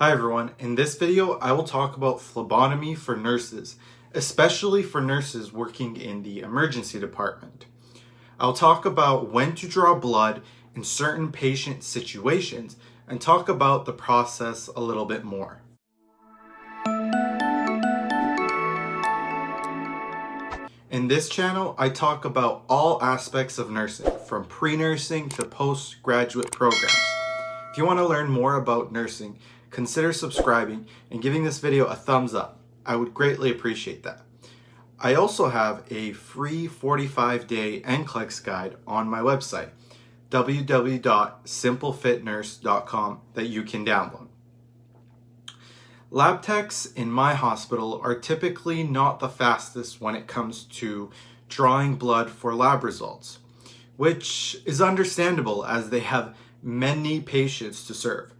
Hi everyone, in this video I will talk about phlebotomy for nurses, especially for nurses working in the emergency department. I'll talk about when to draw blood in certain patient situations and talk about the process a little bit more. In this channel, I talk about all aspects of nursing, from pre-nursing to postgraduate programs. If you want to learn more about nursing, consider subscribing and giving this video a thumbs up. I would greatly appreciate that. I also have a free 45-day NCLEX guide on my website, www.simplefitnurse.com, that you can download. Lab techs in my hospital are typically not the fastest when it comes to drawing blood for lab results, which is understandable as they have many patients to serve.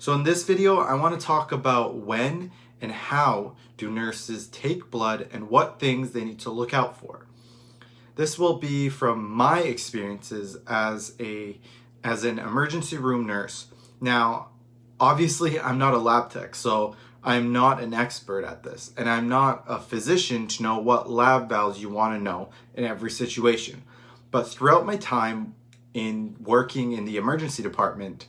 So in this video, I want to talk about when and how do nurses take blood and what things they need to look out for. This will be from my experiences as an emergency room nurse. Now, obviously, I'm not a lab tech, so I'm not an expert at this, and I'm not a physician to know what lab values you want to know in every situation. But throughout my time in working in the emergency department,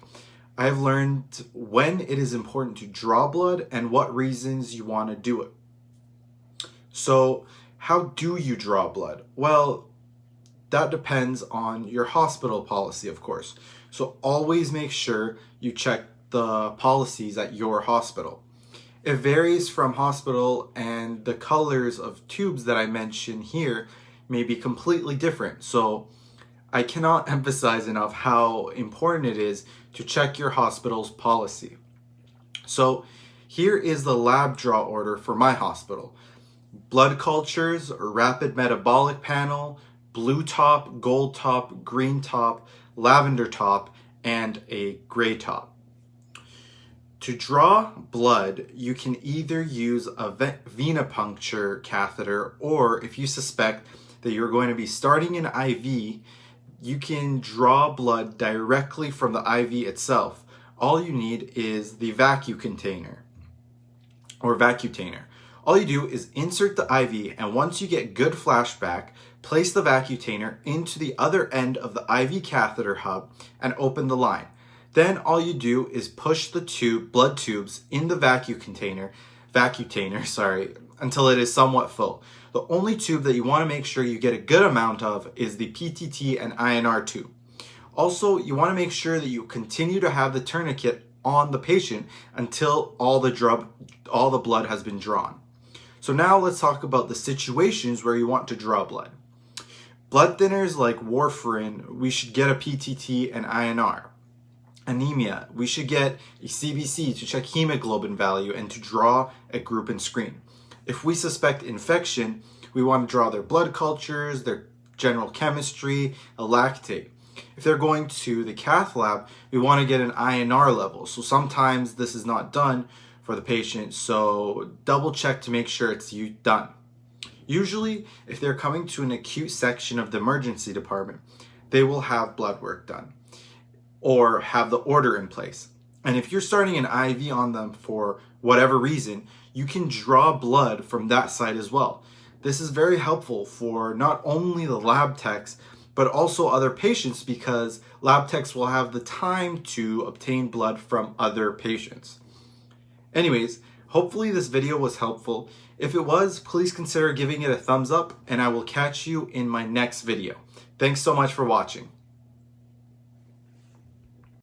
I've learned when it is important to draw blood and what reasons you want to do it. So, how do you draw blood? Well, that depends on your hospital policy, of course. So always make sure you check the policies at your hospital. It varies from hospital, and the colors of tubes that I mention here may be completely different. So I cannot emphasize enough how important it is to check your hospital's policy. So here is the lab draw order for my hospital. Blood cultures, rapid metabolic panel, blue top, gold top, green top, lavender top, and a gray top. To draw blood, you can either use a venipuncture catheter, or if you suspect that you're going to be starting an IV, you can draw blood directly from the IV itself. All you need is the vacuum container or vacutainer. All you do is insert the IV, and once you get good flashback, place the vacutainer into the other end of the IV catheter hub and open the line. Then all you do is push the blood tubes in the vacutainer, until it is somewhat full. The only tube that you want to make sure you get a good amount of is the PTT and INR tube. Also, you want to make sure that you continue to have the tourniquet on the patient until all the blood has been drawn. So now let's talk about the situations where you want to draw blood. Blood thinners like warfarin, we should get a PTT and INR. Anemia, we should get a CBC to check hemoglobin value and to draw a group and screen. If we suspect infection, we want to draw their blood cultures, their general chemistry, a lactate. If they're going to the cath lab, we want to get an INR level. So sometimes this is not done for the patient, so double check to make sure it's done. Usually, if they're coming to an acute section of the emergency department, they will have blood work done or have the order in place. And if you're starting an IV on them for whatever reason, you can draw blood from that site as well. This is very helpful for not only the lab techs, but also other patients, because lab techs will have the time to obtain blood from other patients. Anyways, hopefully this video was helpful. If it was, please consider giving it a thumbs up, and I will catch you in my next video. Thanks so much for watching.